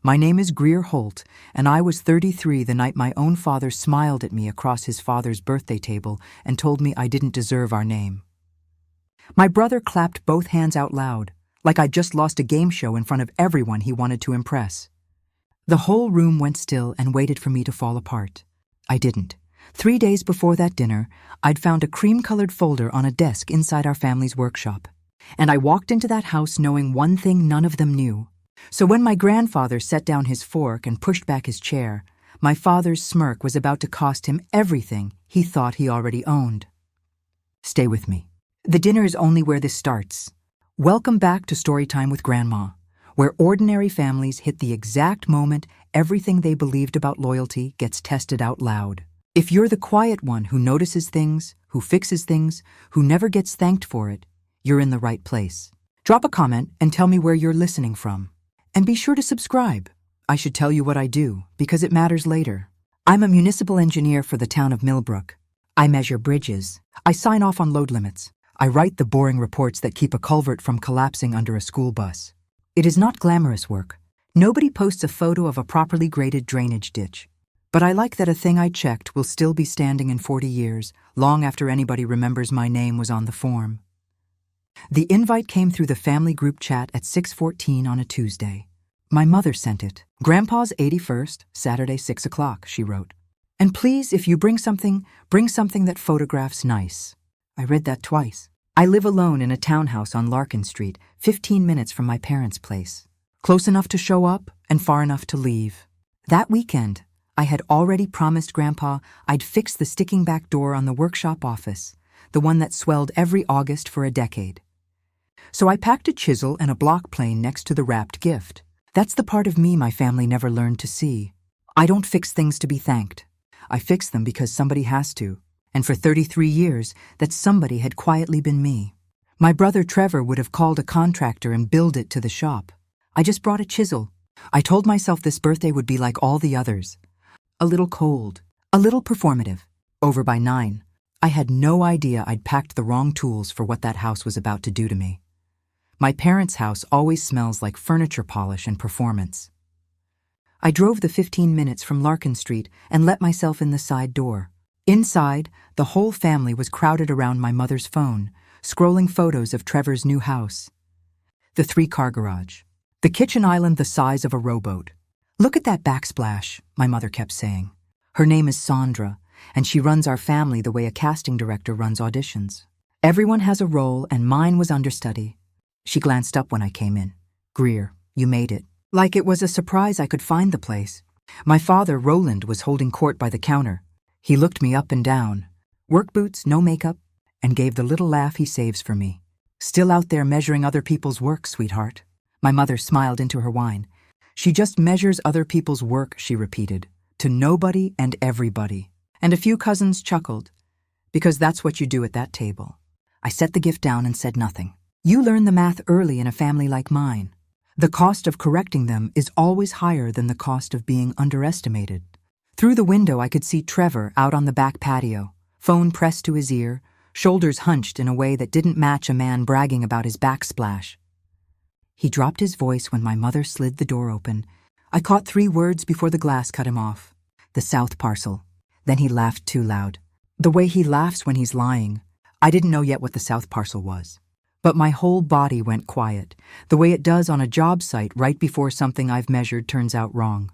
My name is Greer Holt, and I was 33 the night my own father smiled at me across his father's birthday table and told me I didn't deserve our name. My brother clapped both hands out loud, like I'd just lost a game show in front of everyone he wanted to impress. The whole room went still and waited for me to fall apart. I didn't. 3 days before that dinner, I'd found a cream-colored folder on a desk inside our family's workshop. And I walked into that house knowing one thing none of them knew. So when my grandfather set down his fork and pushed back his chair, my father's smirk was about to cost him everything he thought he already owned. Stay with me. The dinner is only where this starts. Welcome back to Storytime with Grandma, where ordinary families hit the exact moment everything they believed about loyalty gets tested out loud. If you're the quiet one who notices things, who fixes things, who never gets thanked for it, you're in the right place. Drop a comment and tell me where you're listening from. And be sure to subscribe. I should tell you what I do, because it matters later. I'm a municipal engineer for the town of Millbrook. I measure bridges. I sign off on load limits. I write the boring reports that keep a culvert from collapsing under a school bus. It is not glamorous work. Nobody posts a photo of a properly graded drainage ditch. But I like that a thing I checked will still be standing in 40 years, long after anybody remembers my name was on the form. The invite came through the family group chat at 6:14 on a Tuesday. My mother sent it. Grandpa's 81st, Saturday 6 o'clock, she wrote. And please, if you bring something that photographs nice. I read that twice. I live alone in a townhouse on Larkin Street, 15 minutes from my parents' place. Close enough to show up and far enough to leave. That weekend, I had already promised Grandpa I'd fix the sticking back door on the workshop office, the one that swelled every August for a decade. So I packed a chisel and a block plane next to the wrapped gift. That's the part of me my family never learned to see. I don't fix things to be thanked. I fix them because somebody has to. And for 33 years, that somebody had quietly been me. My brother Trevor would have called a contractor and billed it to the shop. I just brought a chisel. I told myself this birthday would be like all the others. A little cold, a little performative. Over by 9. I had no idea I'd packed the wrong tools for what that house was about to do to me. My parents' house always smells like furniture polish and performance. I drove the 15 minutes from Larkin Street and let myself in the side door. Inside, the whole family was crowded around my mother's phone, scrolling photos of Trevor's new house. The 3-car garage. The kitchen island the size of a rowboat. Look at that backsplash, my mother kept saying. Her name is Sandra, and she runs our family the way a casting director runs auditions. Everyone has a role, and mine was understudy. She glanced up when I came in. Greer, you made it. Like it was a surprise I could find the place. My father, Roland, was holding court by the counter. He looked me up and down. Work boots, no makeup, and gave the little laugh he saves for me. Still out there measuring other people's work, sweetheart. My mother smiled into her wine. She just measures other people's work, she repeated, to nobody and everybody. And a few cousins chuckled, because that's what you do at that table. I set the gift down and said nothing. You learn the math early in a family like mine. The cost of correcting them is always higher than the cost of being underestimated. Through the window, I could see Trevor out on the back patio, phone pressed to his ear, shoulders hunched in a way that didn't match a man bragging about his backsplash. He dropped his voice when my mother slid the door open. I caught 3 words before the glass cut him off. The south parcel. Then he laughed too loud. The way he laughs when he's lying. I didn't know yet what the south parcel was. But my whole body went quiet, the way it does on a job site right before something I've measured turns out wrong.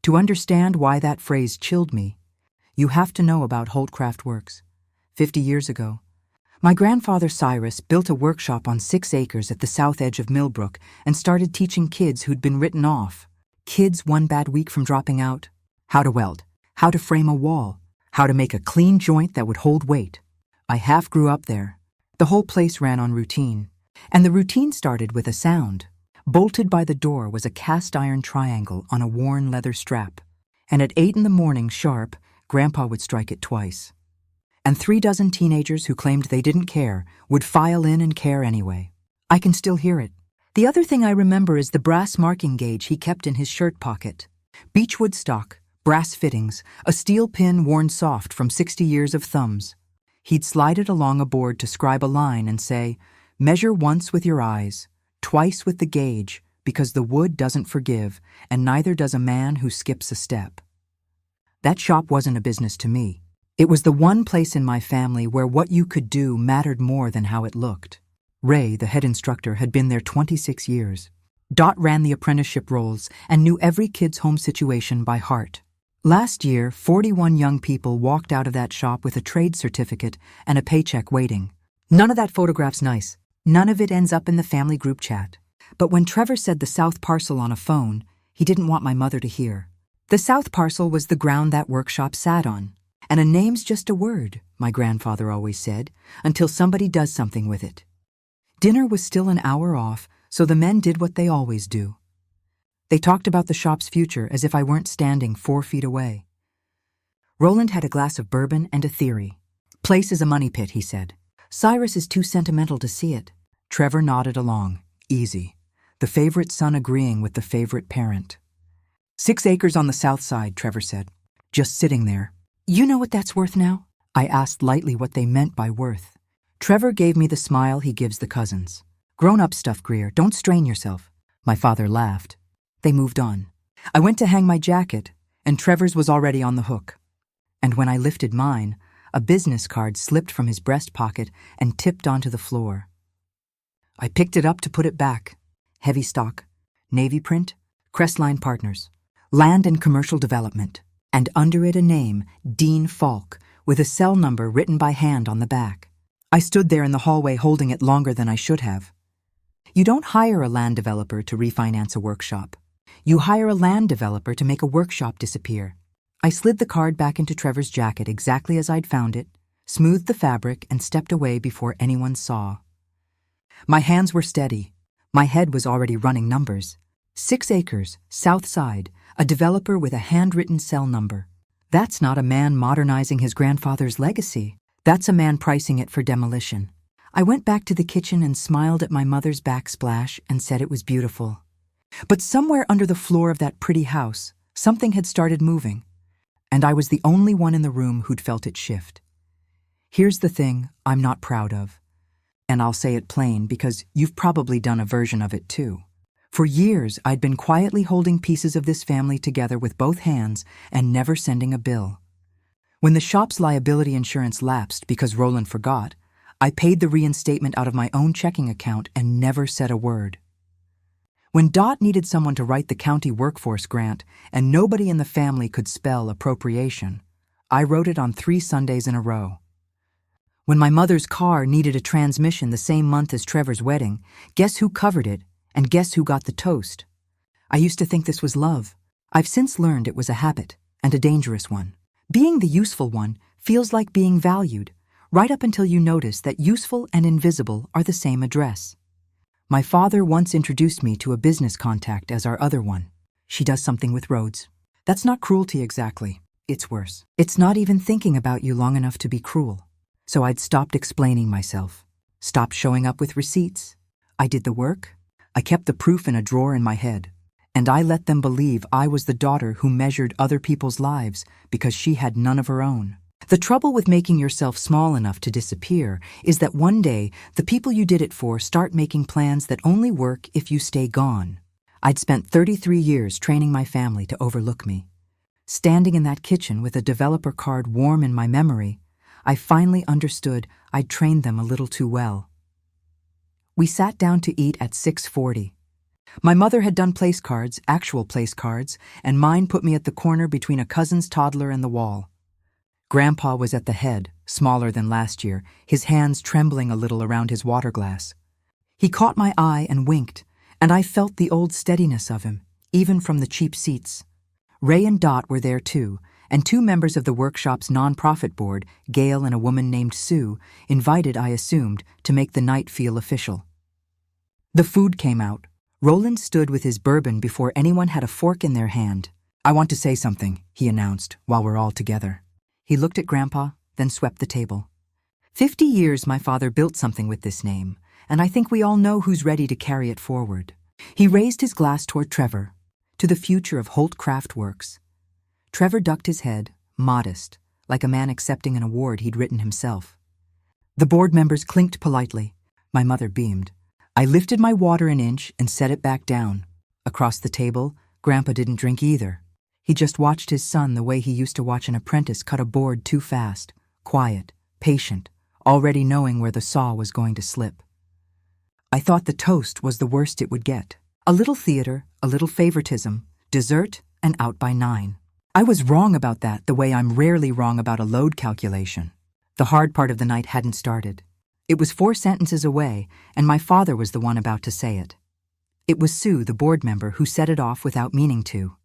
To understand why that phrase chilled me, you have to know about Holtcraft Works. 50 years ago, my grandfather Cyrus built a workshop on 6 acres at the south edge of Millbrook and started teaching kids who'd been written off. Kids 1 bad week from dropping out. How to weld, how to frame a wall, how to make a clean joint that would hold weight. I half grew up there. The whole place ran on routine, and the routine started with a sound. Bolted by the door was a cast iron triangle on a worn leather strap, and at 8 a.m. sharp, Grandpa would strike it twice. And 3 dozen teenagers who claimed they didn't care would file in and care anyway. I can still hear it. The other thing I remember is the brass marking gauge he kept in his shirt pocket. Beechwood stock, brass fittings, a steel pin worn soft from 60 years of thumbs. He'd slide it along a board to scribe a line and say, measure once with your eyes, twice with the gauge, because the wood doesn't forgive, and neither does a man who skips a step. That shop wasn't a business to me. It was the one place in my family where what you could do mattered more than how it looked. Ray, the head instructor, had been there 26 years. Dot ran the apprenticeship rolls and knew every kid's home situation by heart. Last year, 41 young people walked out of that shop with a trade certificate and a paycheck waiting. None of that photograph's nice. None of it ends up in the family group chat. But when Trevor said the South Parcel on a phone, he didn't want my mother to hear. The South Parcel was the ground that workshop sat on. And a name's just a word, my grandfather always said, until somebody does something with it. Dinner was still an hour off, so the men did what they always do. They talked about the shop's future as if I weren't standing 4 feet away. Roland had a glass of bourbon and a theory. Place is a money pit, he said. Cyrus is too sentimental to see it. Trevor nodded along. Easy. The favorite son agreeing with the favorite parent. 6 acres on the south side, Trevor said. Just sitting there. You know what that's worth now? I asked lightly what they meant by worth. Trevor gave me the smile he gives the cousins. Grown-up stuff, Greer. Don't strain yourself. My father laughed. They moved on. I went to hang my jacket, and Trevor's was already on the hook. And when I lifted mine, a business card slipped from his breast pocket and tipped onto the floor. I picked it up to put it back. Heavy stock, navy print, Crestline Partners, Land and Commercial Development, and under it a name, Dean Falk, with a cell number written by hand on the back. I stood there in the hallway holding it longer than I should have. You don't hire a land developer to refinance a workshop. You hire a land developer to make a workshop disappear. I slid the card back into Trevor's jacket exactly as I'd found it, smoothed the fabric, and stepped away before anyone saw. My hands were steady. My head was already running numbers. 6 acres, south side, a developer with a handwritten cell number. That's not a man modernizing his grandfather's legacy. That's a man pricing it for demolition. I went back to the kitchen and smiled at my mother's backsplash and said it was beautiful. But somewhere under the floor of that pretty house, something had started moving, and I was the only one in the room who'd felt it shift. Here's the thing I'm not proud of, and I'll say it plain because you've probably done a version of it too. For years, I'd been quietly holding pieces of this family together with both hands and never sending a bill. When the shop's liability insurance lapsed because Roland forgot, I paid the reinstatement out of my own checking account and never said a word. When Dot needed someone to write the county workforce grant and nobody in the family could spell appropriation, I wrote it on 3 Sundays in a row. When my mother's car needed a transmission the same month as Trevor's wedding, guess who covered it and guess who got the toast? I used to think this was love. I've since learned it was a habit, and a dangerous one. Being the useful one feels like being valued, right up until you notice that useful and invisible are the same address. My father once introduced me to a business contact as our other one. She does something with roads. That's not cruelty exactly. It's worse. It's not even thinking about you long enough to be cruel. So I'd stopped explaining myself, stopped showing up with receipts. I did the work. I kept the proof in a drawer in my head, and I let them believe I was the daughter who measured other people's lives because she had none of her own. The trouble with making yourself small enough to disappear is that one day the people you did it for start making plans that only work if you stay gone. I'd spent 33 years training my family to overlook me. Standing in that kitchen with a developer card warm in my memory, I finally understood I'd trained them a little too well. We sat down to eat at 6:40. My mother had done place cards, actual place cards, and mine put me at the corner between a cousin's toddler and the wall. Grandpa was at the head, smaller than last year, his hands trembling a little around his water glass. He caught my eye and winked, and I felt the old steadiness of him, even from the cheap seats. Ray and Dot were there too, and 2 members of the workshop's non-profit board, Gail and a woman named Sue, invited, I assumed, to make the night feel official. The food came out. Roland stood with his bourbon before anyone had a fork in their hand. "I want to say something," he announced, while we're all together. He looked at Grandpa, then swept the table. 50 years my father built something with this name, and I think we all know who's ready to carry it forward. He raised his glass toward Trevor, to the future of Holt Craft Works. Trevor ducked his head, modest, like a man accepting an award he'd written himself. The board members clinked politely. My mother beamed. I lifted my water an inch and set it back down. Across the table, Grandpa didn't drink either. He just watched his son the way he used to watch an apprentice cut a board too fast, quiet, patient, already knowing where the saw was going to slip. I thought the toast was the worst it would get. A little theater, a little favoritism, dessert, and out by 9. I was wrong about that the way I'm rarely wrong about a load calculation. The hard part of the night hadn't started. It was 4 sentences away, and my father was the one about to say it. It was Sue, the board member, who set it off without meaning to.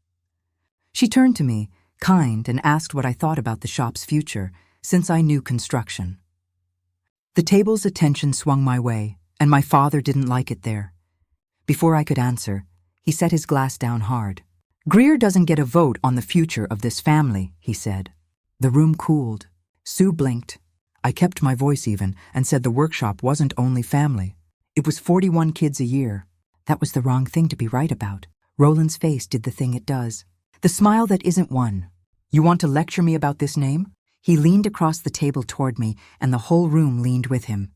She turned to me, kind, and asked what I thought about the shop's future, since I knew construction. The table's attention swung my way, and my father didn't like it there. Before I could answer, he set his glass down hard. "Greer doesn't get a vote on the future of this family," he said. The room cooled. Sue blinked. I kept my voice even and said the workshop wasn't only family. It was 41 kids a year. That was the wrong thing to be right about. Roland's face did the thing it does. The smile that isn't one. "You want to lecture me about this name?" He leaned across the table toward me, and the whole room leaned with him.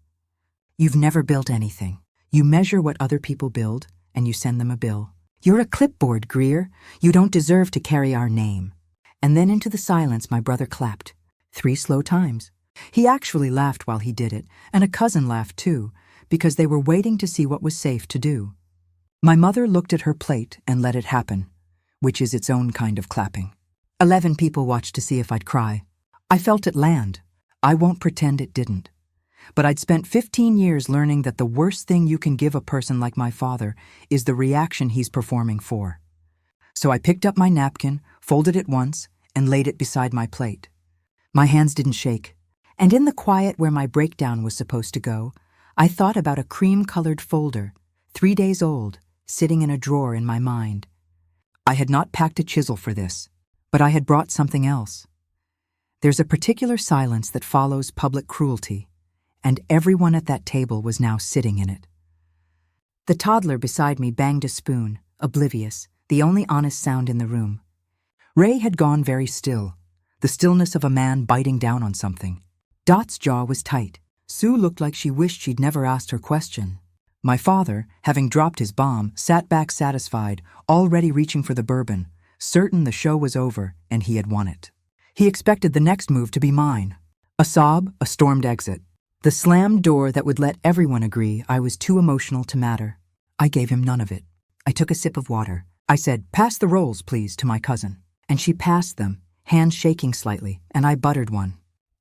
"You've never built anything. You measure what other people build, and you send them a bill. You're a clipboard, Greer. You don't deserve to carry our name." And then into the silence my brother clapped. 3 slow times. He actually laughed while he did it, and a cousin laughed too, because they were waiting to see what was safe to do. My mother looked at her plate and let it happen, which is its own kind of clapping. 11 people watched to see if I'd cry. I felt it land. I won't pretend it didn't. But I'd spent 15 years learning that the worst thing you can give a person like my father is the reaction he's performing for. So I picked up my napkin, folded it once, and laid it beside my plate. My hands didn't shake, and in the quiet where my breakdown was supposed to go, I thought about a cream-colored folder, 3 days old, sitting in a drawer in my mind. I had not packed a chisel for this, but I had brought something else. There's a particular silence that follows public cruelty, and everyone at that table was now sitting in it. The toddler beside me banged a spoon, oblivious, the only honest sound in the room. Ray had gone very still, the stillness of a man biting down on something. Dot's jaw was tight. Sue looked like she wished she'd never asked her question. My father, having dropped his bomb, sat back satisfied, already reaching for the bourbon, certain the show was over and he had won it. He expected the next move to be mine. A sob, a stormed exit. The slammed door that would let everyone agree I was too emotional to matter. I gave him none of it. I took a sip of water. I said, "Pass the rolls, please," to my cousin. And she passed them, hands shaking slightly, and I buttered one.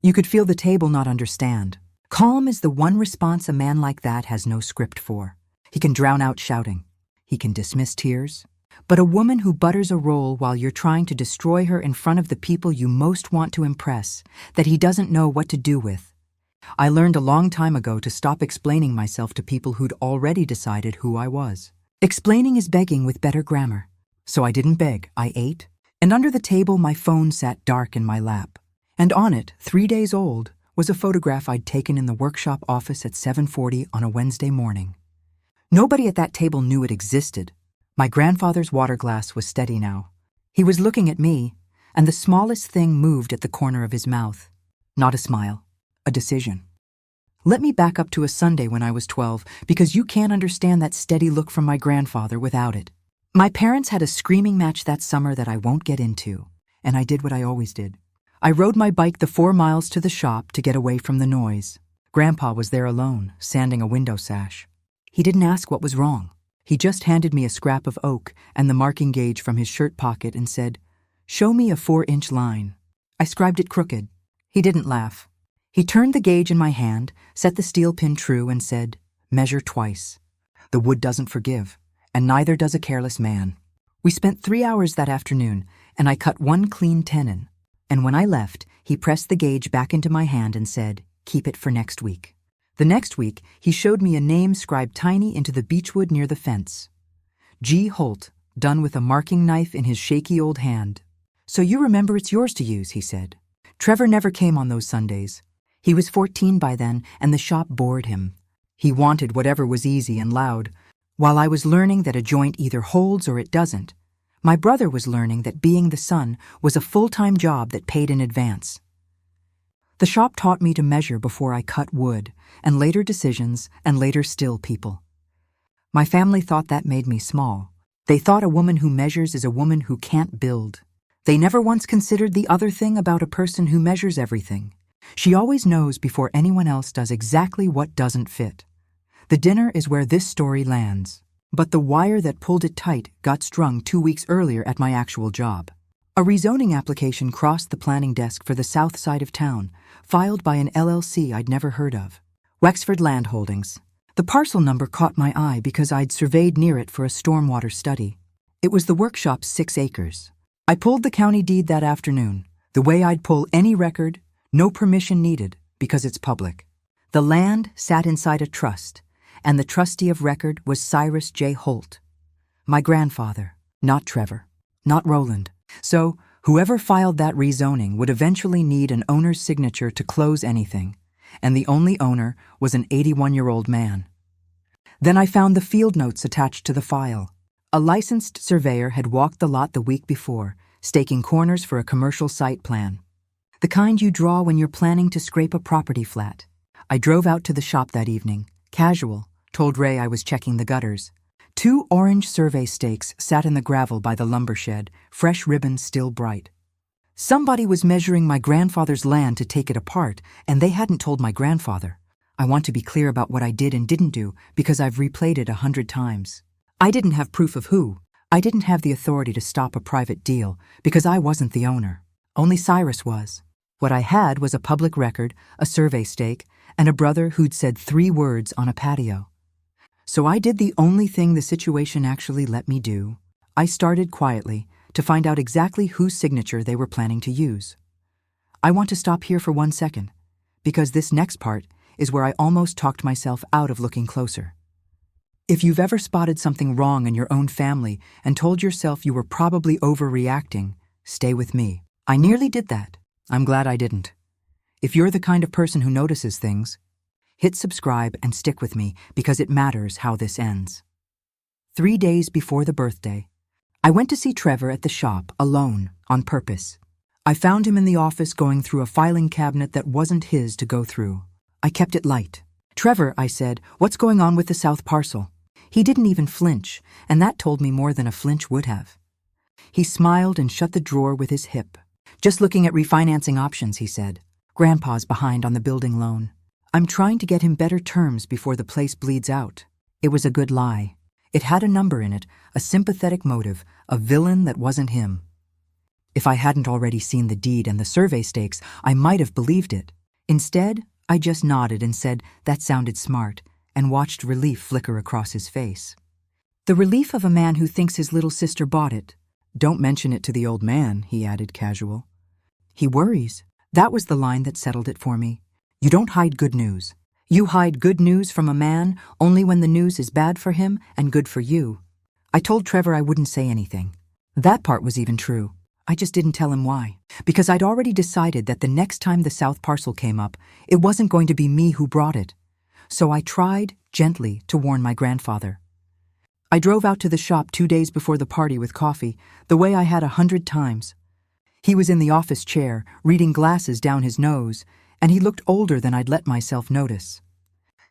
You could feel the table not understand. Calm is the one response a man like that has no script for. He can drown out shouting. He can dismiss tears. But a woman who butters a roll while you're trying to destroy her in front of the people you most want to impress, that he doesn't know what to do with. I learned a long time ago to stop explaining myself to people who'd already decided who I was. Explaining is begging with better grammar. So I didn't beg, I ate. And under the table my phone sat dark in my lap. And on it, 3 days old, was a photograph I'd taken in the workshop office at 7:40 on a Wednesday morning. Nobody at that table knew it existed. My grandfather's water glass was steady now. He was looking at me, and the smallest thing moved at the corner of his mouth. Not a smile, a decision. Let me back up to a Sunday when I was 12, because you can't understand that steady look from my grandfather without it. My parents had a screaming match that summer that I won't get into, and I did what I always did. I rode my bike the 4 miles to the shop to get away from the noise. Grandpa was there alone, sanding a window sash. He didn't ask what was wrong. He just handed me a scrap of oak and the marking gauge from his shirt pocket and said, "Show me a 4-inch line." I scribed it crooked. He didn't laugh. He turned the gauge in my hand, set the steel pin true, and said, "Measure twice. The wood doesn't forgive, and neither does a careless man." We spent 3 hours that afternoon, and I cut 1 clean tenon. And when I left, he pressed the gauge back into my hand and said, "Keep it for next week." The next week, he showed me a name scribed tiny into the beechwood near the fence. G. Holt, done with a marking knife in his shaky old hand. "So you remember it's yours to use," he said. Trevor never came on those Sundays. He was 14 by then, and the shop bored him. He wanted whatever was easy and loud. While I was learning that a joint either holds or it doesn't, my brother was learning that being the son was a full-time job that paid in advance. The shop taught me to measure before I cut wood, and later decisions, and later still people. My family thought that made me small, They thought a woman who measures is a woman who can't build. They never once considered the other thing about a person who measures everything. She always knows before anyone else does exactly what doesn't fit. The dinner is where this story lands. But the wire that pulled it tight got strung 2 weeks earlier at my actual job. A rezoning application crossed the planning desk for the south side of town, filed by an LLC I'd never heard of. Wexford Land Holdings. The parcel number caught my eye because I'd surveyed near it for a stormwater study. It was the workshop's 6 acres. I pulled the county deed that afternoon, the way I'd pull any record, no permission needed, because it's public. The land sat inside a trust, and the trustee of record was Cyrus J. Holt. My grandfather, not Trevor, not Roland. So, whoever filed that rezoning would eventually need an owner's signature to close anything, and the only owner was an 81-year-old man. Then I found the field notes attached to the file. A licensed surveyor had walked the lot the week before, staking corners for a commercial site plan. The kind you draw when you're planning to scrape a property flat. I drove out to the shop that evening, casual, told Ray I was checking the gutters. 2 orange survey stakes sat in the gravel by the lumber shed, fresh ribbons still bright. Somebody was measuring my grandfather's land to take it apart, and they hadn't told my grandfather. I want to be clear about what I did and didn't do, because I've replayed it 100 times. I didn't have proof of who. I didn't have the authority to stop a private deal, because I wasn't the owner. Only Cyrus was. What I had was a public record, a survey stake, and a brother who'd said 3 words on a patio. So I did the only thing the situation actually let me do. I started quietly to find out exactly whose signature they were planning to use. I want to stop here for 1 second, because this next part is where I almost talked myself out of looking closer. If you've ever spotted something wrong in your own family and told yourself you were probably overreacting, stay with me. I nearly did that. I'm glad I didn't. If you're the kind of person who notices things, hit subscribe and stick with me because it matters how this ends. 3 days before the birthday, I went to see Trevor at the shop alone, on purpose. I found him in the office going through a filing cabinet that wasn't his to go through. I kept it light. "Trevor," I said, "what's going on with the south parcel?" He didn't even flinch, and that told me more than a flinch would have. He smiled and shut the drawer with his hip. "Just looking at refinancing options," he said. "Grandpa's behind on the building loan. I'm trying to get him better terms before the place bleeds out." It was a good lie. It had a number in it, a sympathetic motive, a villain that wasn't him. If I hadn't already seen the deed and the survey stakes, I might have believed it. Instead, I just nodded and said that sounded smart, and watched relief flicker across his face. The relief of a man who thinks his little sister bought it. "Don't mention it to the old man," he added casual. "He worries." That was the line that settled it for me. You don't hide good news. You hide good news from a man only when the news is bad for him and good for you. I told Trevor I wouldn't say anything. That part was even true. I just didn't tell him why. Because I'd already decided that the next time the south parcel came up, it wasn't going to be me who brought it. So I tried, gently, to warn my grandfather. I drove out to the shop 2 days before the party with coffee, the way I had 100 times. He was in the office chair, reading glasses down his nose, and he looked older than I'd let myself notice.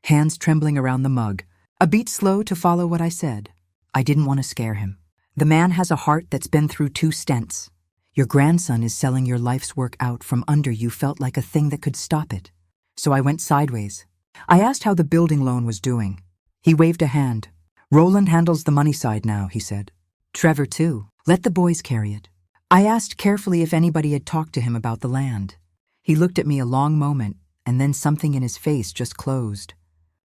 Hands trembling around the mug, a beat slow to follow what I said. I didn't want to scare him. The man has a heart that's been through 2 stents. Your grandson is selling your life's work out from under you felt like a thing that could stop it. So I went sideways. I asked how the building loan was doing. He waved a hand. "Roland handles the money side now," he said. "Trevor too. Let the boys carry it." I asked carefully if anybody had talked to him about the land. He looked at me a long moment, and then something in his face just closed.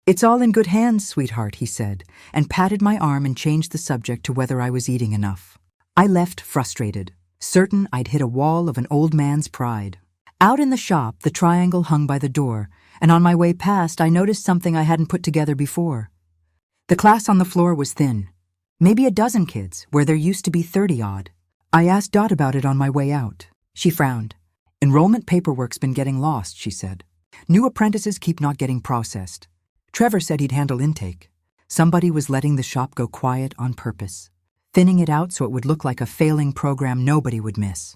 "It's all in good hands, sweetheart," he said, and patted my arm and changed the subject to whether I was eating enough. I left frustrated, certain I'd hit a wall of an old man's pride. Out in the shop, the triangle hung by the door, and on my way past I noticed something I hadn't put together before. The class on the floor was thin. Maybe a dozen kids, where there used to be 30-odd. I asked Dot about it on my way out. She frowned. "Enrollment paperwork's been getting lost," she said. "New apprentices keep not getting processed. Trevor said he'd handle intake. Somebody was letting the shop go quiet on purpose, thinning it out so it would look like a failing program nobody would miss."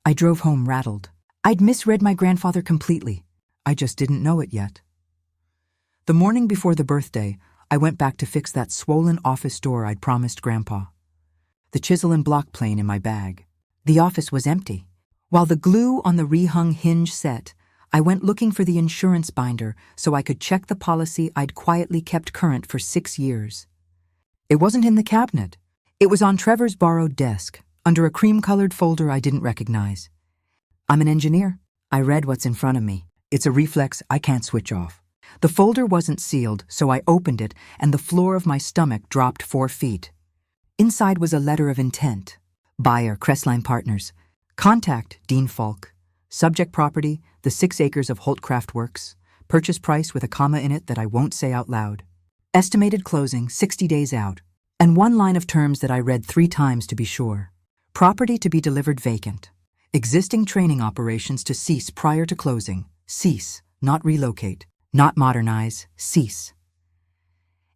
I drove home rattled. I'd misread my grandfather completely. I just didn't know it yet. The morning before the birthday, I went back to fix that swollen office door I'd promised Grandpa. The chisel and block plane in my bag. The office was empty. While the glue on the rehung hinge set, I went looking for the insurance binder so I could check the policy I'd quietly kept current for 6 years. It wasn't in the cabinet. It was on Trevor's borrowed desk, under a cream-colored folder I didn't recognize. I'm an engineer. I read what's in front of me. It's a reflex I can't switch off. The folder wasn't sealed, so I opened it, and the floor of my stomach dropped 4 feet. Inside was a letter of intent. Buyer, Crestline Partners. Contact, Dean Falk. Subject property, the 6 acres of Holtcraft Works. Purchase price with a comma in it that I won't say out loud. Estimated closing, 60 days out. And 1 line of terms that I read 3 times to be sure. Property to be delivered vacant. Existing training operations to cease prior to closing. Cease, not relocate. Not modernize, cease.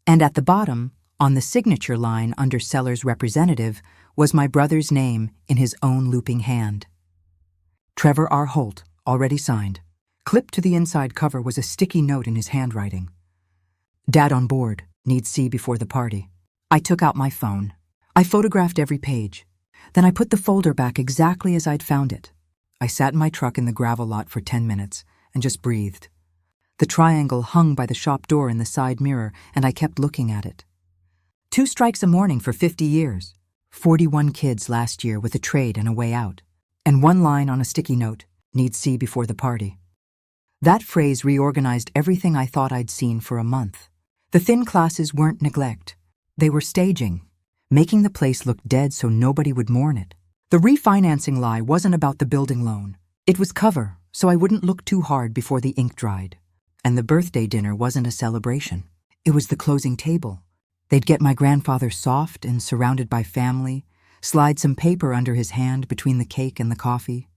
And at the bottom, on the signature line under seller's representative, was my brother's name in his own looping hand. Trevor R. Holt, already signed. Clipped to the inside cover was a sticky note in his handwriting. Dad on board, need see before the party. I took out my phone. I photographed every page. Then I put the folder back exactly as I'd found it. I sat in my truck in the gravel lot for 10 minutes and just breathed. The triangle hung by the shop door in the side mirror, and I kept looking at it. 2 strikes a morning for 50 years. 41 kids last year with a trade and a way out. And 1 line on a sticky note, need see before the party. That phrase reorganized everything I thought I'd seen for a month. The thin classes weren't neglect. They were staging, making the place look dead so nobody would mourn it. The refinancing lie wasn't about the building loan. It was cover, so I wouldn't look too hard before the ink dried. And the birthday dinner wasn't a celebration. It was the closing table. They'd get my grandfather soft and surrounded by family, slide some paper under his hand between the cake and the coffee.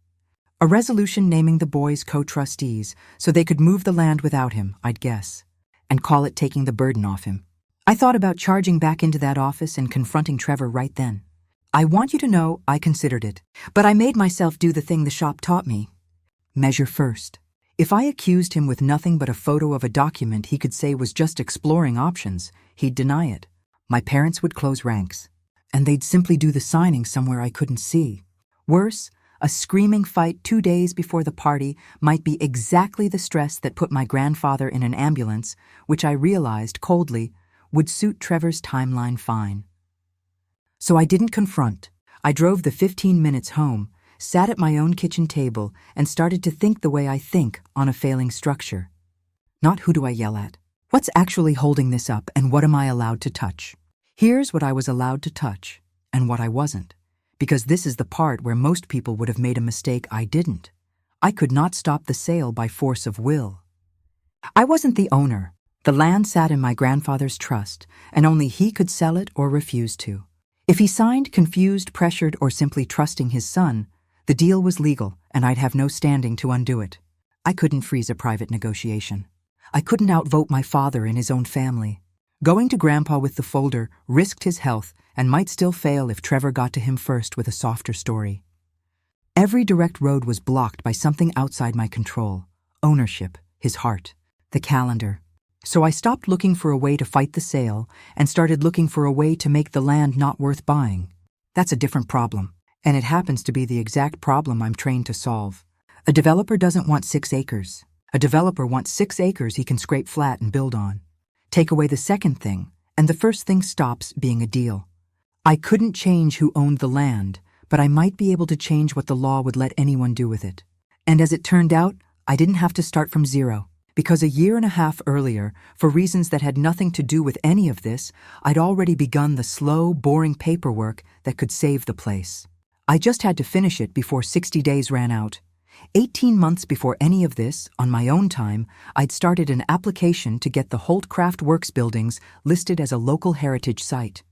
A resolution naming the boys co-trustees so they could move the land without him, I'd guess, and call it taking the burden off him. I thought about charging back into that office and confronting Trevor right then. I want you to know I considered it, but I made myself do the thing the shop taught me. Measure first. If I accused him with nothing but a photo of a document he could say was just exploring options, he'd deny it. My parents would close ranks, and they'd simply do the signing somewhere I couldn't see. Worse, a screaming fight 2 days before the party might be exactly the stress that put my grandfather in an ambulance, which I realized coldly would suit Trevor's timeline fine. So I didn't confront. I drove the 15 minutes home, sat at my own kitchen table, and started to think the way I think on a failing structure. Not who do I yell at? What's actually holding this up, and what am I allowed to touch? Here's what I was allowed to touch, and what I wasn't, because this is the part where most people would have made a mistake I didn't. I could not stop the sale by force of will. I wasn't the owner. The land sat in my grandfather's trust, and only he could sell it or refuse to. If he signed confused, pressured, or simply trusting his son, the deal was legal, and I'd have no standing to undo it. I couldn't freeze a private negotiation. I couldn't outvote my father in his own family. Going to Grandpa with the folder risked his health and might still fail if Trevor got to him first with a softer story. Every direct road was blocked by something outside my control. Ownership, his heart, the calendar. So I stopped looking for a way to fight the sale and started looking for a way to make the land not worth buying. That's a different problem, and it happens to be the exact problem I'm trained to solve. A developer doesn't want 6 acres. A developer wants 6 acres he can scrape flat and build on. Take away the second thing, and the first thing stops being a deal. I couldn't change who owned the land, but I might be able to change what the law would let anyone do with it. And as it turned out, I didn't have to start from zero. Because 1.5 years earlier, for reasons that had nothing to do with any of this, I'd already begun the slow, boring paperwork that could save the place. I just had to finish it before 60 days ran out. 18 months before any of this, on my own time, I'd started an application to get the Holtcraft Works buildings listed as a local heritage site.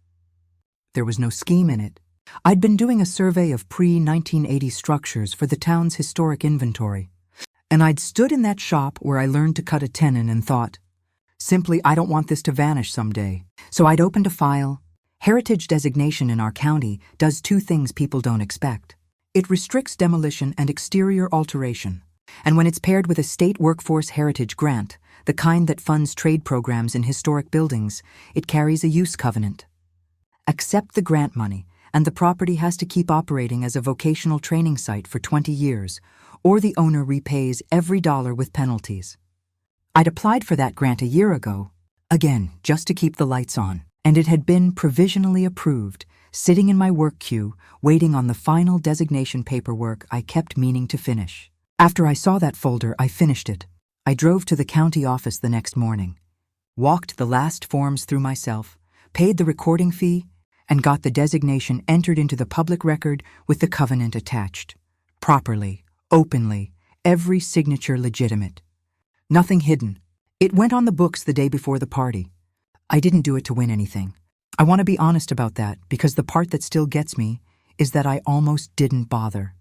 There was no scheme in it. I'd been doing a survey of pre-1980 structures for the town's historic inventory. And I'd stood in that shop where I learned to cut a tenon and thought, simply, I don't want this to vanish someday. So I'd opened a file. Heritage designation in our county does 2 things people don't expect. It restricts demolition and exterior alteration. And when it's paired with a state workforce heritage grant, the kind that funds trade programs in historic buildings, it carries a use covenant. Accept the grant money, and the property has to keep operating as a vocational training site for 20 years, or the owner repays every dollar with penalties. I'd applied for that grant a year ago, again, just to keep the lights on, and it had been provisionally approved, sitting in my work queue, waiting on the final designation paperwork I kept meaning to finish. After I saw that folder, I finished it. I drove to the county office the next morning, walked the last forms through myself, paid the recording fee, and got the designation entered into the public record with the covenant attached. Properly, openly, every signature legitimate. Nothing hidden. It went on the books the day before the party. I didn't do it to win anything. I want to be honest about that, because the part that still gets me is that I almost didn't bother.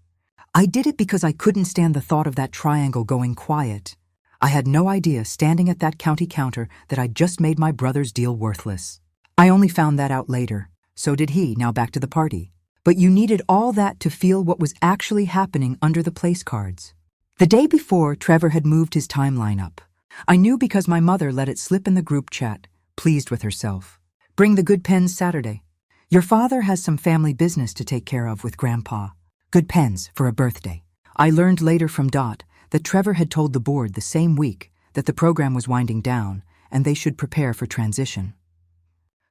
I did it because I couldn't stand the thought of that triangle going quiet. I had no idea, standing at that county counter, that I'd just made my brother's deal worthless. I only found that out later. So did he, now back to the party. But you needed all that to feel what was actually happening under the place cards. The day before, Trevor had moved his timeline up. I knew because my mother let it slip in the group chat, pleased with herself. Bring the good pens Saturday. Your father has some family business to take care of with Grandpa. Good pens for a birthday. I learned later from Dot that Trevor had told the board the same week that the program was winding down and they should prepare for transition.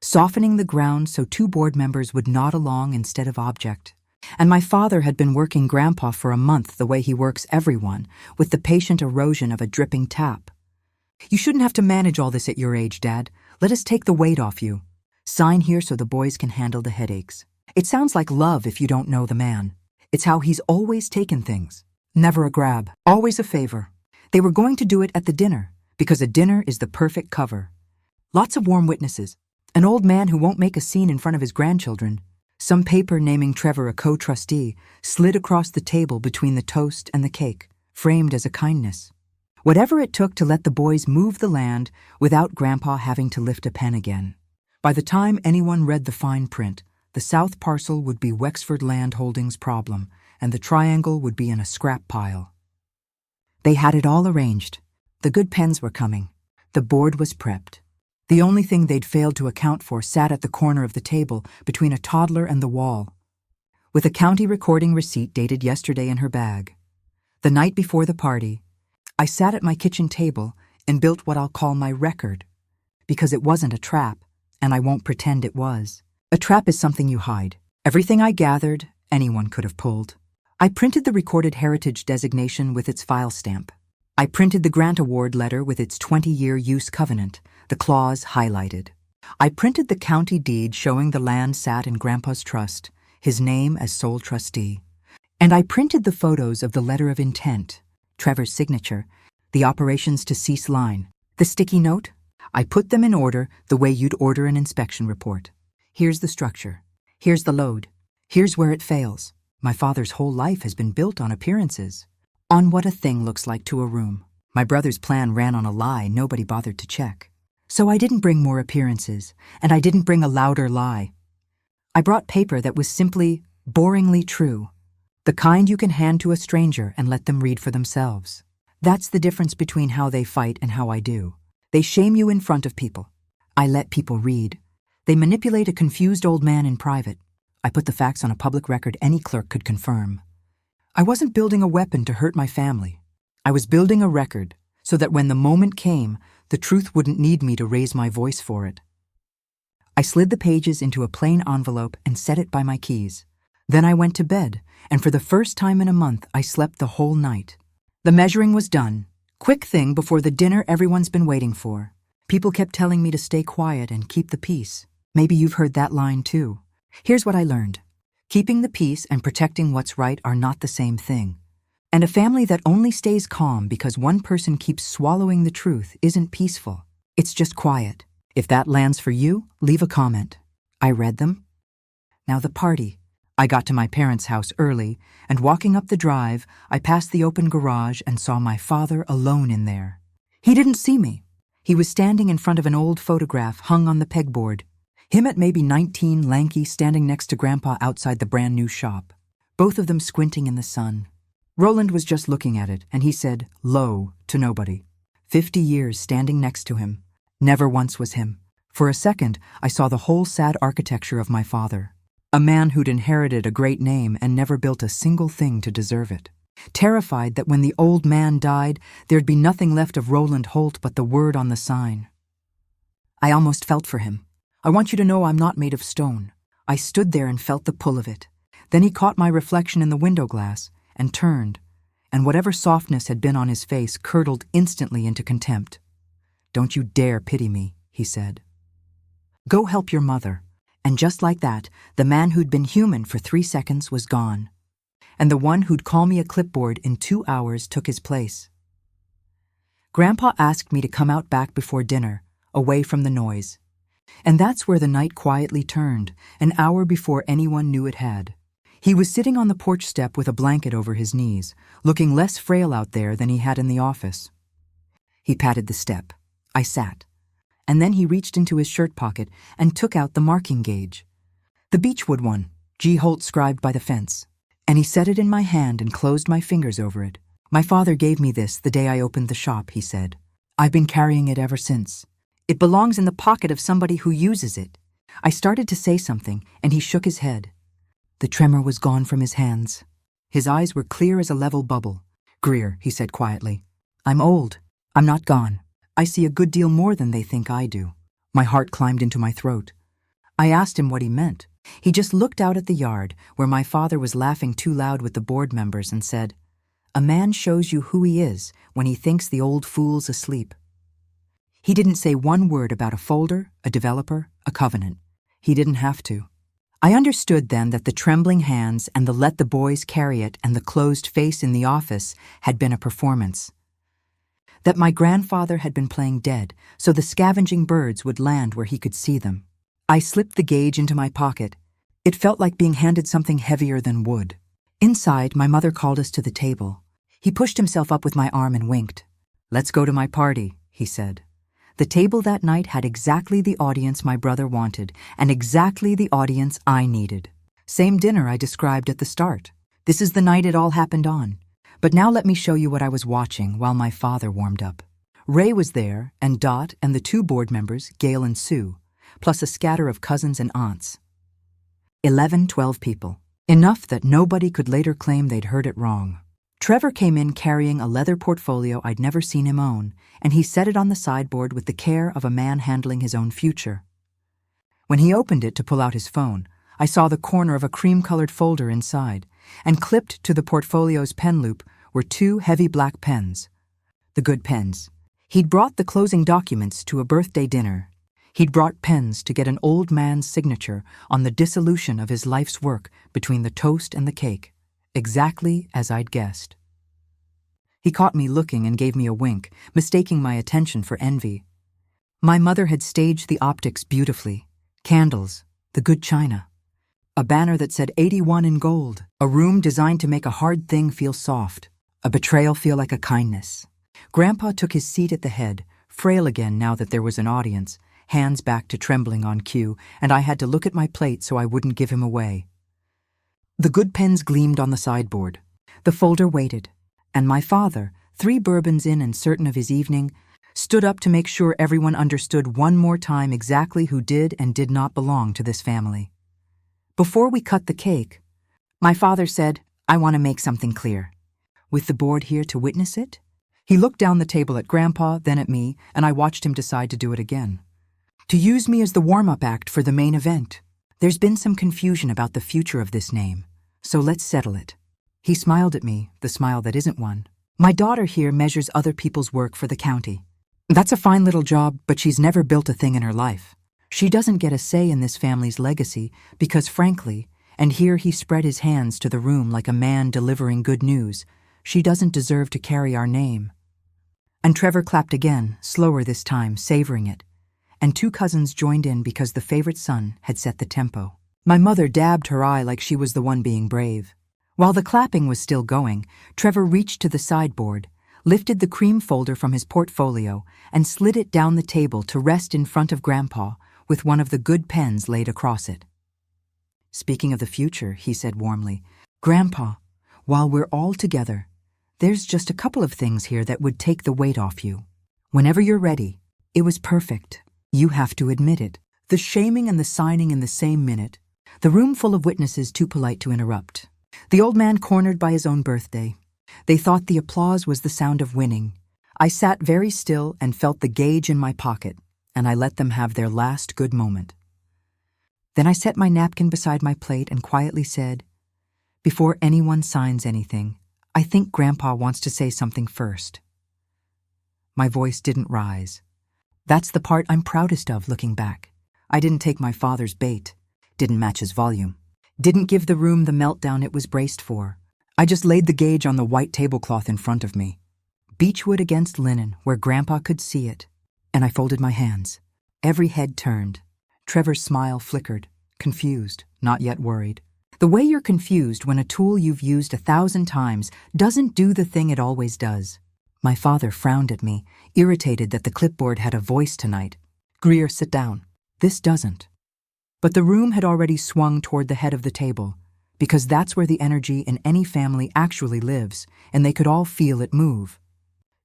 Softening the ground so 2 board members would nod along instead of object. And my father had been working Grandpa for a month the way he works everyone, with the patient erosion of a dripping tap. You shouldn't have to manage all this at your age, Dad. Let us take the weight off you. Sign here so the boys can handle the headaches. It sounds like love if you don't know the man. It's how he's always taken things. Never a grab, always a favor. They were going to do it at the dinner, because a dinner is the perfect cover. Lots of warm witnesses. An old man who won't make a scene in front of his grandchildren. Some paper naming Trevor a co-trustee slid across the table between the toast and the cake, framed as a kindness. Whatever it took to let the boys move the land without Grandpa having to lift a pen again. By the time anyone read the fine print, the South Parcel would be Wexford Land Holdings' problem, and the triangle would be in a scrap pile. They had it all arranged. The good pens were coming. The board was prepped. The only thing they'd failed to account for sat at the corner of the table between a toddler and the wall, with a county recording receipt dated yesterday in her bag. The night before the party, I sat at my kitchen table and built what I'll call my record, because it wasn't a trap, and I won't pretend it was. A trap is something you hide. Everything I gathered, anyone could have pulled. I printed the recorded heritage designation with its file stamp. I printed the grant award letter with its 20-year use covenant, the clause highlighted. I printed the county deed showing the land sat in Grandpa's trust, his name as sole trustee. And I printed the photos of the letter of intent, Trevor's signature, the operations to cease line, the sticky note. I put them in order the way you'd order an inspection report. Here's the structure. Here's the load. Here's where it fails. My father's whole life has been built on appearances. On what a thing looks like to a room. My brother's plan ran on a lie nobody bothered to check. So I didn't bring more appearances, and I didn't bring a louder lie. I brought paper that was simply, boringly true. The kind you can hand to a stranger and let them read for themselves. That's the difference between how they fight and how I do. They shame you in front of people. I let people read. They manipulate a confused old man in private. I put the facts on a public record any clerk could confirm. I wasn't building a weapon to hurt my family. I was building a record so that when the moment came, the truth wouldn't need me to raise my voice for it. I slid the pages into a plain envelope and set it by my keys. Then I went to bed, and for the first time in a month, I slept the whole night. The measuring was done. Quick thing before the dinner everyone's been waiting for. People kept telling me to stay quiet and keep the peace. Maybe you've heard that line too. Here's what I learned. Keeping the peace and protecting what's right are not the same thing. And a family that only stays calm because one person keeps swallowing the truth isn't peaceful. It's just quiet. If that lands for you, leave a comment. I read them. Now the party. I got to my parents' house early, and walking up the drive, I passed the open garage and saw my father alone in there. He didn't see me. He was standing in front of an old photograph hung on the pegboard. Him at maybe 19, lanky, standing next to Grandpa outside the brand new shop. Both of them squinting in the sun. Roland was just looking at it, and he said, "Lo," to nobody. 50 years standing next to him. Never once was him. For a second, I saw the whole sad architecture of my father. A man who'd inherited a great name and never built a single thing to deserve it. Terrified that when the old man died, there'd be nothing left of Roland Holt but the word on the sign. I almost felt for him. I want you to know I'm not made of stone. I stood there and felt the pull of it. Then he caught my reflection in the window glass and turned, and whatever softness had been on his face curdled instantly into contempt. "Don't you dare pity me," he said. "Go help your mother." And just like that, the man who'd been human for 3 seconds was gone. And the one who'd call me a clipboard in 2 hours took his place. Grandpa asked me to come out back before dinner, away from the noise. And that's where the night quietly turned, an hour before anyone knew it had. He was sitting on the porch step with a blanket over his knees, looking less frail out there than he had in the office. He patted the step. I sat. And then he reached into his shirt pocket and took out the marking gauge. The beechwood one, G. Holt scribed by the fence. And he set it in my hand and closed my fingers over it. "My father gave me this the day I opened the shop," he said. "I've been carrying it ever since. It belongs in the pocket of somebody who uses it." I started to say something, and he shook his head. The tremor was gone from his hands. His eyes were clear as a level bubble. "Greer," he said quietly, "I'm old. I'm not gone. I see a good deal more than they think I do." My heart climbed into my throat. I asked him what he meant. He just looked out at the yard, where my father was laughing too loud with the board members, and said, "A man shows you who he is when he thinks the old fool's asleep." He didn't say one word about a folder, a developer, a covenant. He didn't have to. I understood then that the trembling hands and the let the boys carry it and the closed face in the office had been a performance. That my grandfather had been playing dead so the scavenging birds would land where he could see them. I slipped the gauge into my pocket. It felt like being handed something heavier than wood. Inside, my mother called us to the table. He pushed himself up with my arm and winked. "Let's go to my party," he said. The table that night had exactly the audience my brother wanted, and exactly the audience I needed. Same dinner I described at the start. This is the night it all happened on. But now let me show you what I was watching while my father warmed up. Ray was there, and Dot and the 2 board members, Gail and Sue, plus a scatter of cousins and aunts. 12 people. Enough that nobody could later claim they'd heard it wrong. Trevor came in carrying a leather portfolio I'd never seen him own, and he set it on the sideboard with the care of a man handling his own future. When he opened it to pull out his phone, I saw the corner of a cream-colored folder inside, and clipped to the portfolio's pen loop were 2 heavy black pens. The good pens. He'd brought the closing documents to a birthday dinner. He'd brought pens to get an old man's signature on the dissolution of his life's work between the toast and the cake. Exactly as I'd guessed. He caught me looking and gave me a wink, mistaking my attention for envy. My mother had staged the optics beautifully. Candles, the good china. A banner that said 81 in gold. A room designed to make a hard thing feel soft. A betrayal feel like a kindness. Grandpa took his seat at the head, frail again now that there was an audience, hands back to trembling on cue, and I had to look at my plate so I wouldn't give him away. The good pens gleamed on the sideboard. The folder waited, and my father, 3 bourbons in and certain of his evening, stood up to make sure everyone understood one more time exactly who did and did not belong to this family. Before we cut the cake, my father said, "I want to make something clear. With the board here to witness it?" He looked down the table at Grandpa, then at me, and I watched him decide to do it again. "To use me as the warm-up act for the main event. There's been some confusion about the future of this name, so let's settle it." He smiled at me, the smile that isn't one. "My daughter here measures other people's work for the county. That's a fine little job, but she's never built a thing in her life. She doesn't get a say in this family's legacy because, frankly," and here he spread his hands to the room like a man delivering good news, "she doesn't deserve to carry our name." And Trevor clapped again, slower this time, savoring it. And 2 cousins joined in because the favorite son had set the tempo. My mother dabbed her eye like she was the one being brave. While the clapping was still going, Trevor reached to the sideboard, lifted the cream folder from his portfolio, and slid it down the table to rest in front of Grandpa with one of the good pens laid across it. "Speaking of the future," he said warmly, "Grandpa, While we're all together, there's just a couple of things here that would take the weight off you. Whenever you're ready, it was perfect. You have to admit it. The shaming and the signing in the same minute. The room full of witnesses too polite to interrupt. The old man cornered by his own birthday. They thought the applause was the sound of winning. I sat very still and felt the gauge in my pocket, and I let them have their last good moment. Then I set my napkin beside my plate and quietly said, "Before anyone signs anything, I think Grandpa wants to say something first." My voice didn't rise. That's the part I'm proudest of looking back. I didn't take my father's bait, didn't match his volume, didn't give the room the meltdown it was braced for. I just laid the gauge on the white tablecloth in front of me. Beechwood against linen, where Grandpa could see it. And I folded my hands. Every head turned. Trevor's smile flickered, confused, not yet worried. The way you're confused when a tool you've used 1,000 times doesn't do the thing it always does. My father frowned at me, irritated that the clipboard had a voice tonight. "Greer, sit down. This doesn't." But the room had already swung toward the head of the table, because that's where the energy in any family actually lives, and they could all feel it move.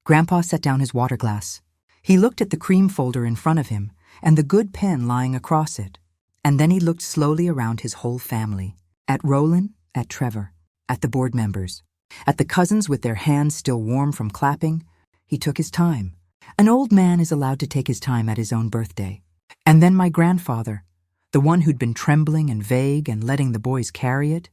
Grandpa set down his water glass. He looked at the cream folder in front of him and the good pen lying across it, and then he looked slowly around his whole family, at Roland, at Trevor, at the board members, at the cousins with their hands still warm from clapping. He took his time. An old man is allowed to take his time at his own birthday. And then my grandfather, the one who'd been trembling and vague and letting the boys carry it,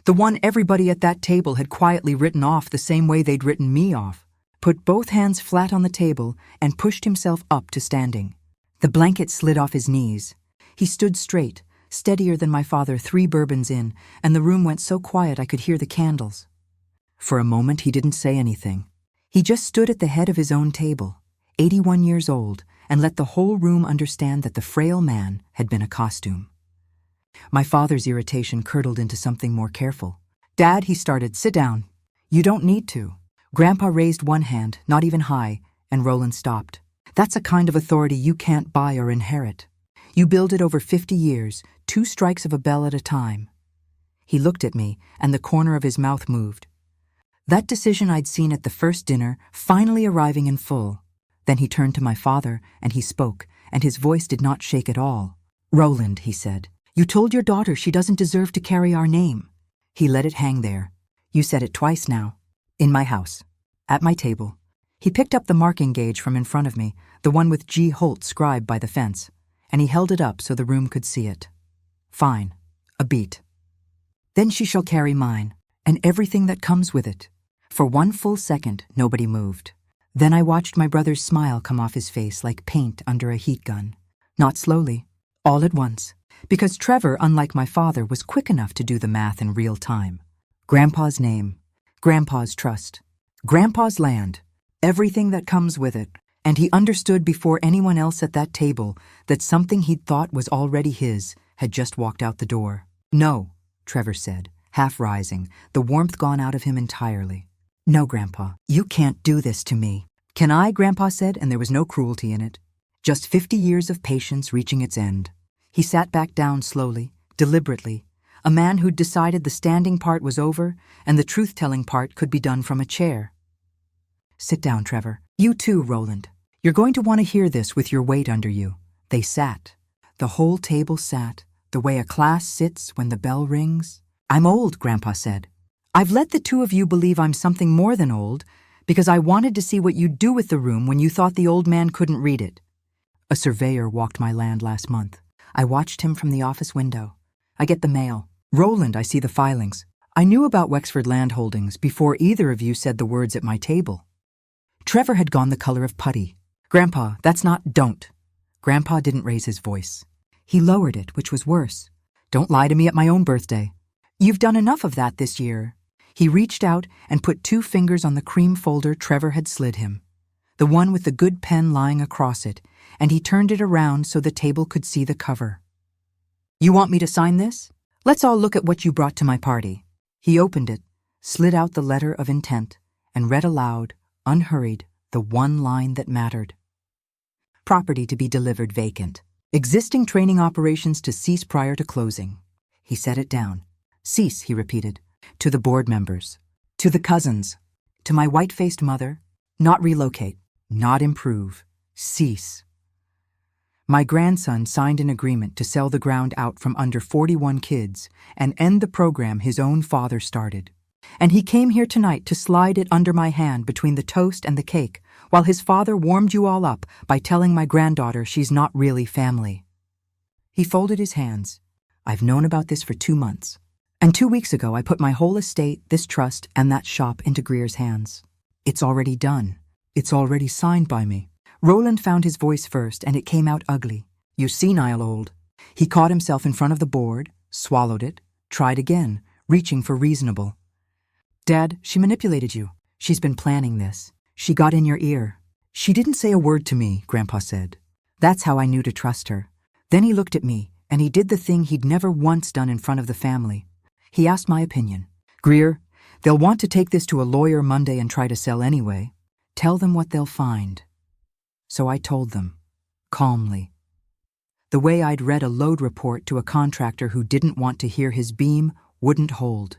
the one everybody at that table had quietly written off the same way they'd written me off, put both hands flat on the table and pushed himself up to standing. The blanket slid off his knees. He stood straight, steadier than my father 3 bourbons in, and the room went so quiet I could hear the candles. For a moment he didn't say anything. He just stood at the head of his own table, 81 years old, and let the whole room understand that the frail man had been a costume. My father's irritation curdled into something more careful. "Dad," he started, "sit down. You don't need to." Grandpa raised one hand, not even high, and Roland stopped. "That's a kind of authority you can't buy or inherit. You build it over 50 years, 2 strikes of a bell at a time." He looked at me, and the corner of his mouth moved. That decision I'd seen at the first dinner, finally arriving in full. Then he turned to my father, and he spoke, and his voice did not shake at all. "Roland," he said, "you told your daughter she doesn't deserve to carry our name." He let it hang there. "You said it twice now. In my house. At my table." He picked up the marking gauge from in front of me, the one with G. Holt scribed by the fence, and he held it up so the room could see it. "Fine. A beat. Then she shall carry mine, and everything that comes with it." For 1 full second, nobody moved. Then I watched my brother's smile come off his face like paint under a heat gun. Not slowly, all at once, because Trevor, unlike my father, was quick enough to do the math in real time. Grandpa's name, Grandpa's trust, Grandpa's land, everything that comes with it, and he understood before anyone else at that table that something he'd thought was already his had just walked out the door. "No," Trevor said, half rising, the warmth gone out of him entirely. "No, Grandpa, you can't do this to me." "Can I?" Grandpa said, and there was no cruelty in it. Just 50 years of patience reaching its end. He sat back down slowly, deliberately, a man who'd decided the standing part was over and the truth-telling part could be done from a chair. "Sit down, Trevor. You too, Roland. You're going to want to hear this with your weight under you." They sat. The whole table sat, the way a class sits when the bell rings. "I'm old," Grandpa said. "I've let the 2 of you believe I'm something more than old because I wanted to see what you'd do with the room when you thought the old man couldn't read it. A surveyor walked my land last month. I watched him from the office window. I get the mail. Roland, I see the filings. I knew about Wexford land holdings before either of you said the words at my table." Trevor had gone the color of putty. "Grandpa, that's not don't." Grandpa didn't raise his voice. He lowered it, which was worse. "Don't lie to me at my own birthday. You've done enough of that this year." He reached out and put 2 fingers on the cream folder Trevor had slid him, the one with the good pen lying across it, and he turned it around so the table could see the cover. "You want me to sign this? Let's all look at what you brought to my party." He opened it, slid out the letter of intent, and read aloud, unhurried, the one line that mattered. "Property to be delivered vacant. Existing training operations to cease prior to closing." He set it down. "Cease," he repeated. To the board members. To the cousins. To my white-faced mother. Not relocate. Not improve. Cease. My grandson signed an agreement to sell the ground out from under 41 kids and end the program his own father started. And he came here tonight to slide it under my hand between the toast and the cake, while his father warmed you all up by telling my granddaughter she's not really family. He folded his hands. I've known about this for 2 months. And 2 weeks ago I put my whole estate, this trust, and that shop into Greer's hands. It's already done. It's already signed by me. Roland found his voice first, and it came out ugly. You senile old. He caught himself in front of the board, swallowed it, tried again, reaching for reasonable. Dad, she manipulated you. She's been planning this. She got in your ear. She didn't say a word to me, Grandpa said. That's how I knew to trust her. Then he looked at me, and he did the thing he'd never once done in front of the family. He asked my opinion. Greer, they'll want to take this to a lawyer Monday and try to sell anyway. Tell them what they'll find. So I told them, calmly. The way I'd read a load report to a contractor who didn't want to hear his beam wouldn't hold.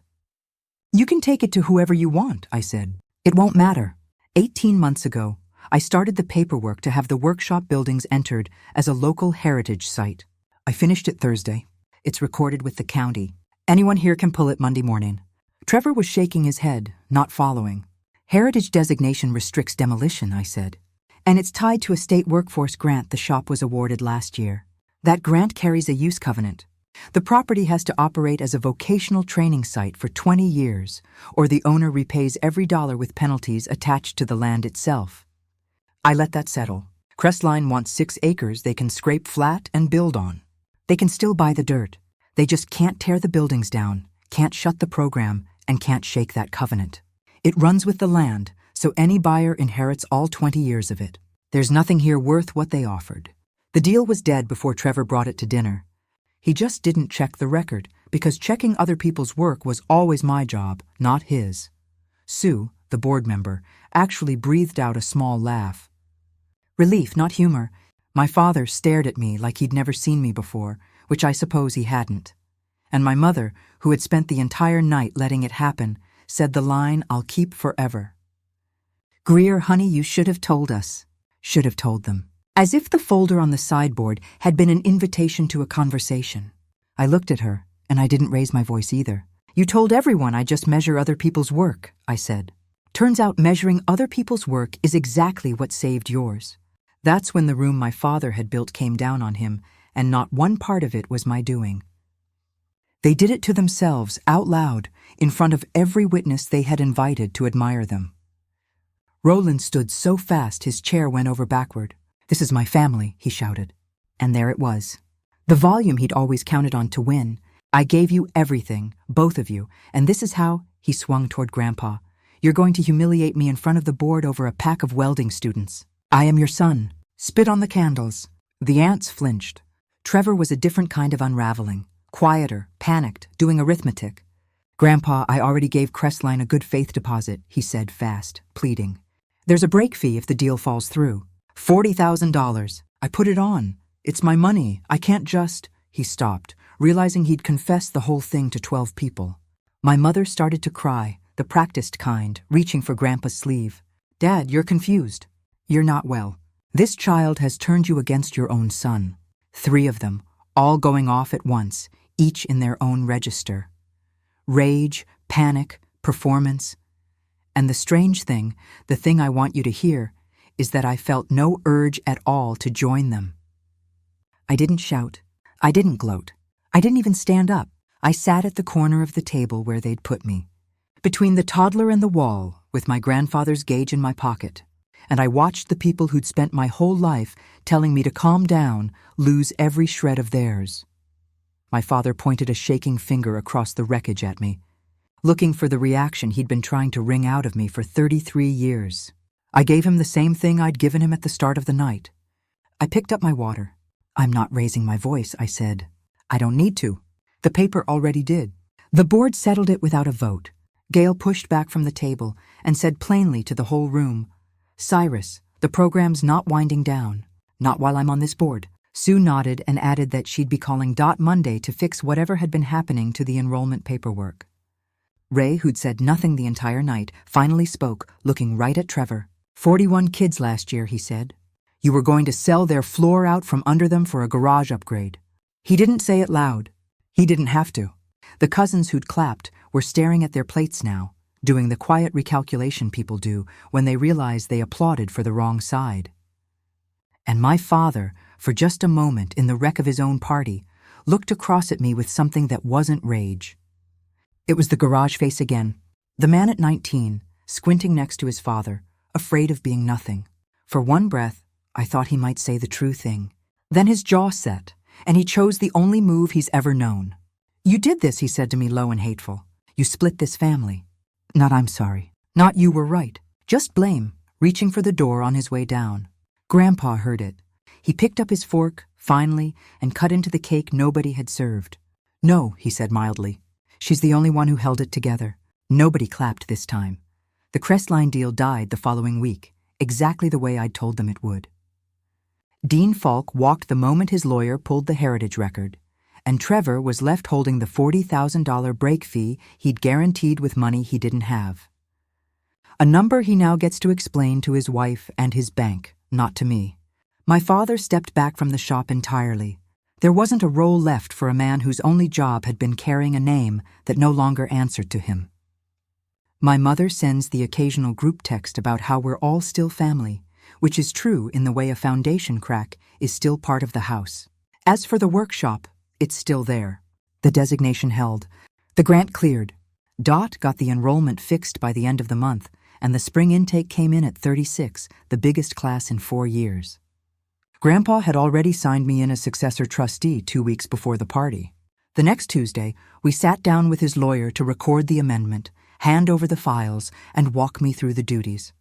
You can take it to whoever you want, I said. It won't matter. 18 months ago, I started the paperwork to have the workshop buildings entered as a local heritage site. I finished it Thursday. It's recorded with the county. Anyone here can pull it Monday morning. Trevor was shaking his head, not following. Heritage designation restricts demolition, I said. And it's tied to a state workforce grant the shop was awarded last year. That grant carries a use covenant. The property has to operate as a vocational training site for 20 years, or the owner repays every dollar with penalties attached to the land itself. I let that settle. Crestline wants 6 acres they can scrape flat and build on. They can still buy the dirt. They just can't tear the buildings down, can't shut the program, and can't shake that covenant. It runs with the land, so any buyer inherits all 20 years of it. There's nothing here worth what they offered. The deal was dead before Trevor brought it to dinner. He just didn't check the record, because checking other people's work was always my job, not his. Sue, the board member, actually breathed out a small laugh. Relief, not humor. My father stared at me like he'd never seen me before, which I suppose he hadn't. And my mother, who had spent the entire night letting it happen, said the line I'll keep forever. Greer, honey, you should have told us. Should have told them. As if the folder on the sideboard had been an invitation to a conversation. I looked at her, and I didn't raise my voice either. You told everyone I just measure other people's work, I said. Turns out measuring other people's work is exactly what saved yours. That's when the room my father had built came down on him, and not one part of it was my doing. They did it to themselves, out loud, in front of every witness they had invited to admire them. Roland stood so fast his chair went over backward. This is my family, he shouted. And there it was. The volume he'd always counted on to win. I gave you everything, both of you, and this is how, he swung toward Grandpa. You're going to humiliate me in front of the board over a pack of welding students. I am your son. Spit on the candles. The aunts flinched. Trevor was a different kind of unraveling. Quieter, panicked, doing arithmetic. Grandpa, I already gave Crestline a good faith deposit, he said fast, pleading. There's a break fee if the deal falls through. $40,000. I put it on. It's my money. I can't just... He stopped, realizing he'd confessed the whole thing to 12 people. My mother started to cry, the practiced kind, reaching for Grandpa's sleeve. Dad, you're confused. You're not well. This child has turned you against your own son. 3 of them, all going off at once, each in their own register. Rage, panic, performance. And the strange thing, the thing I want you to hear, is that I felt no urge at all to join them. I didn't shout. I didn't gloat. I didn't even stand up. I sat at the corner of the table where they'd put me, between the toddler and the wall, with my grandfather's gauge in my pocket, and I watched the people who'd spent my whole life telling me to calm down lose every shred of theirs. My father pointed a shaking finger across the wreckage at me, looking for the reaction he'd been trying to wring out of me for 33 years. I gave him the same thing I'd given him at the start of the night. I picked up my water. I'm not raising my voice, I said. I don't need to. The paper already did. The board settled it without a vote. Gail pushed back from the table and said plainly to the whole room, Cyrus, the program's not winding down. Not while I'm on this board. Sue nodded and added that she'd be calling Dot Monday to fix whatever had been happening to the enrollment paperwork. Ray, who'd said nothing the entire night, finally spoke, looking right at Trevor. 41 kids last year, he said. You were going to sell their floor out from under them for a garage upgrade. He didn't say it loud. He didn't have to. The cousins who'd clapped were staring at their plates now, doing the quiet recalculation people do when they realize they applauded for the wrong side. And my father, for just a moment in the wreck of his own party, looked across at me with something that wasn't rage. It was the garage face again. The man at 19, squinting next to his father, afraid of being nothing. For one breath, I thought he might say the true thing. Then his jaw set, and he chose the only move he's ever known. You did this, he said to me low and hateful. You split this family. Not I'm sorry. Not you were right. Just blame, reaching for the door on his way down. Grandpa heard it. He picked up his fork, finally, and cut into the cake nobody had served. No, he said mildly. She's the only one who held it together. Nobody clapped this time. The Crestline deal died the following week, exactly the way I'd told them it would. Dean Falk walked the moment his lawyer pulled the heritage record, and Trevor was left holding the $40,000 break fee he'd guaranteed with money he didn't have. A number he now gets to explain to his wife and his bank, not to me. My father stepped back from the shop entirely. There wasn't a role left for a man whose only job had been carrying a name that no longer answered to him. My mother sends the occasional group text about how we're all still family, which is true in the way a foundation crack is still part of the house. As for the workshop, it's still there. The designation held. The grant cleared. Dot got the enrollment fixed by the end of the month, and the spring intake came in at 36, the biggest class in 4 years. Grandpa had already signed me in as successor trustee 2 weeks before the party. The next Tuesday, we sat down with his lawyer to record the amendment, hand over the files, and walk me through the duties.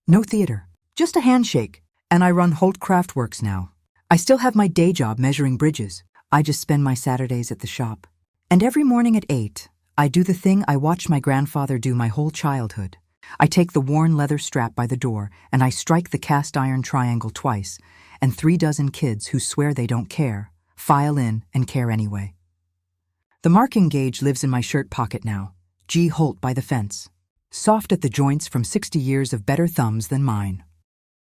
No theater, just a handshake, and I run Holt Craftworks now. I still have my day job measuring bridges. I just spend my Saturdays at the shop. And every morning at 8, I do the thing I watched my grandfather do my whole childhood. I take the worn leather strap by the door, and I strike the cast iron triangle twice, and 36 kids who swear they don't care file in and care anyway. The marking gauge lives in my shirt pocket now, G. Holt by the fence. Soft at the joints from 60 years of better thumbs than mine.